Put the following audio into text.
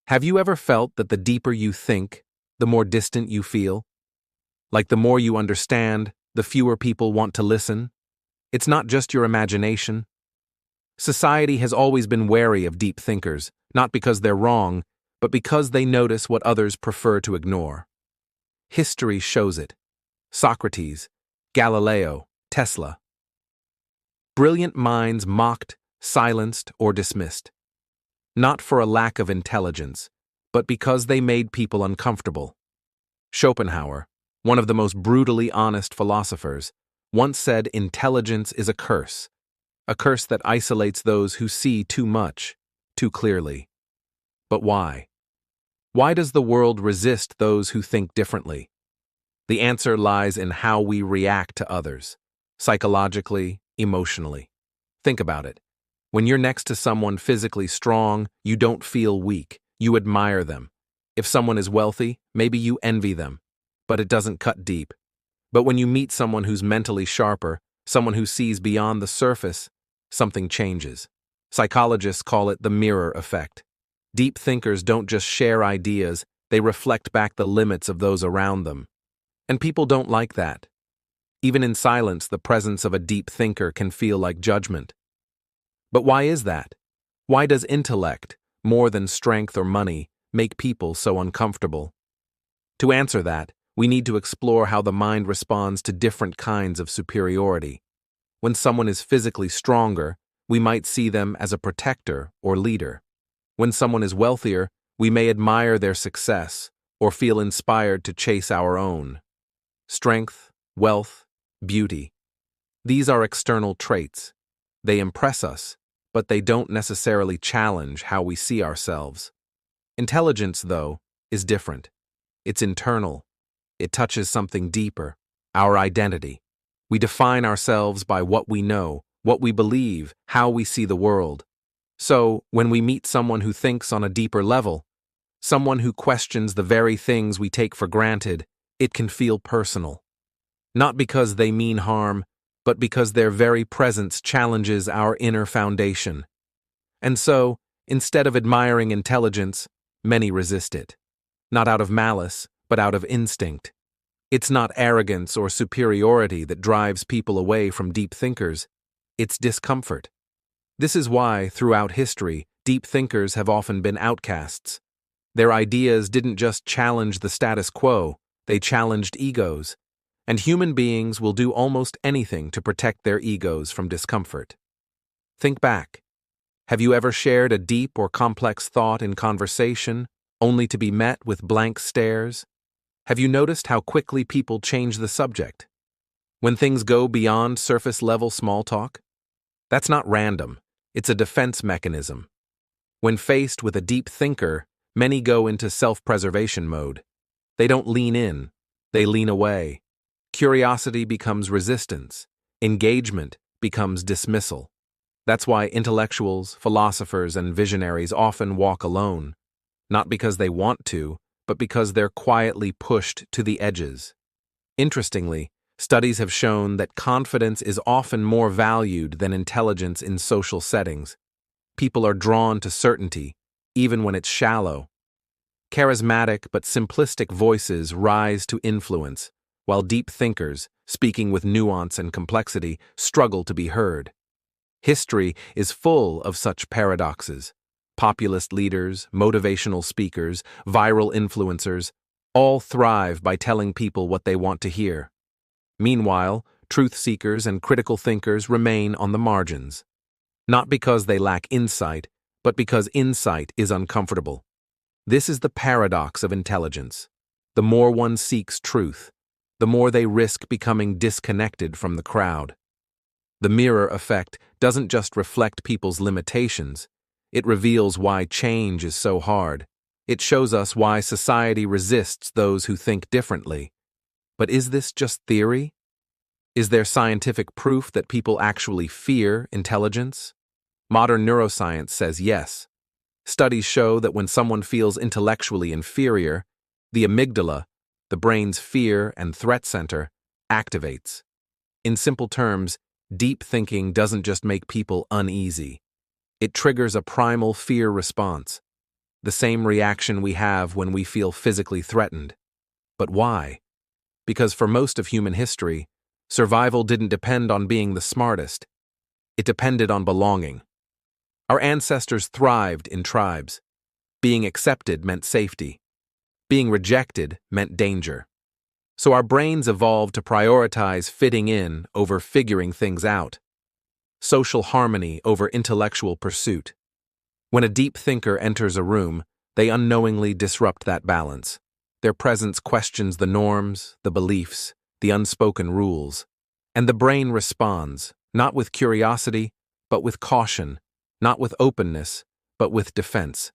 Have you ever felt that the deeper you think, the more distant you feel? Like the more you understand, the fewer people want to listen? It's not just your imagination. Society has always been wary of deep thinkers, not because they're wrong, but because they notice what others prefer to ignore. History shows it. Socrates, Galileo, Tesla. Brilliant minds mocked, silenced, or dismissed. Not for a lack of intelligence, but because they made people uncomfortable. Schopenhauer, one of the most brutally honest philosophers, once said intelligence is a curse that isolates those who see too much, too clearly. But why? Why does the world resist those who think differently? The answer lies in how we react to others, psychologically, emotionally. Think about it. When you're next to someone physically strong, you don't feel weak, you admire them. If someone is wealthy, maybe you envy them, but it doesn't cut deep. But when you meet someone who's mentally sharper, someone who sees beyond the surface, something changes. Psychologists call it the mirror effect. Deep thinkers don't just share ideas, they reflect back the limits of those around them. And people don't like that. Even in silence, the presence of a deep thinker can feel like judgment. But why is that? Why does intellect, more than strength or money, make people so uncomfortable? To answer that, we need to explore how the mind responds to different kinds of superiority. When someone is physically stronger, we might see them as a protector or leader. When someone is wealthier, we may admire their success or feel inspired to chase our own. Strength, wealth, beauty. These are external traits. They impress us, but they don't necessarily challenge how we see ourselves. Intelligence, though, is different. It's internal. It touches something deeper, our identity. We define ourselves by what we know, what we believe, how we see the world. So, when we meet someone who thinks on a deeper level, someone who questions the very things we take for granted, it can feel personal. Not because they mean harm, but because their very presence challenges our inner foundation. And so, instead of admiring intelligence, many resist it. Not out of malice, but out of instinct. It's not arrogance or superiority that drives people away from deep thinkers. It's discomfort. This is why, throughout history, deep thinkers have often been outcasts. Their ideas didn't just challenge the status quo, they challenged egos. And human beings will do almost anything to protect their egos from discomfort. Think back. Have you ever shared a deep or complex thought in conversation, only to be met with blank stares? Have you noticed how quickly people change the subject? When things go beyond surface-level small talk? That's not random. It's a defense mechanism. When faced with a deep thinker, many go into self-preservation mode. They don't lean in, they lean away. Curiosity becomes resistance. Engagement becomes dismissal. That's why intellectuals, philosophers, and visionaries often walk alone. Not because they want to, but because they're quietly pushed to the edges. Interestingly, studies have shown that confidence is often more valued than intelligence in social settings. People are drawn to certainty, even when it's shallow. Charismatic but simplistic voices rise to influence, while deep thinkers, speaking with nuance and complexity, struggle to be heard. History is full of such paradoxes. Populist leaders, motivational speakers, viral influencers, all thrive by telling people what they want to hear. Meanwhile, truth seekers and critical thinkers remain on the margins. Not because they lack insight, but because insight is uncomfortable. This is the paradox of intelligence. The more one seeks truth, the more they risk becoming disconnected from the crowd. The mirror effect doesn't just reflect people's limitations, it reveals why change is so hard. It shows us why society resists those who think differently. But is this just theory? Is there scientific proof that people actually fear intelligence? Modern neuroscience says yes. Studies show that when someone feels intellectually inferior, the amygdala, the brain's fear and threat center, activates. In simple terms, deep thinking doesn't just make people uneasy. It triggers a primal fear response. the same reaction we have when we feel physically threatened. But why? Because for most of human history, survival didn't depend on being the smartest. It depended on belonging. Our ancestors thrived in tribes. Being accepted meant safety. Being rejected meant danger. So our brains evolved to prioritize fitting in over figuring things out. Social harmony over intellectual pursuit. When a deep thinker enters a room, they unknowingly disrupt that balance. Their presence questions the norms, the beliefs, the unspoken rules. And the brain responds, not with curiosity, but with caution, not with openness, but with defense.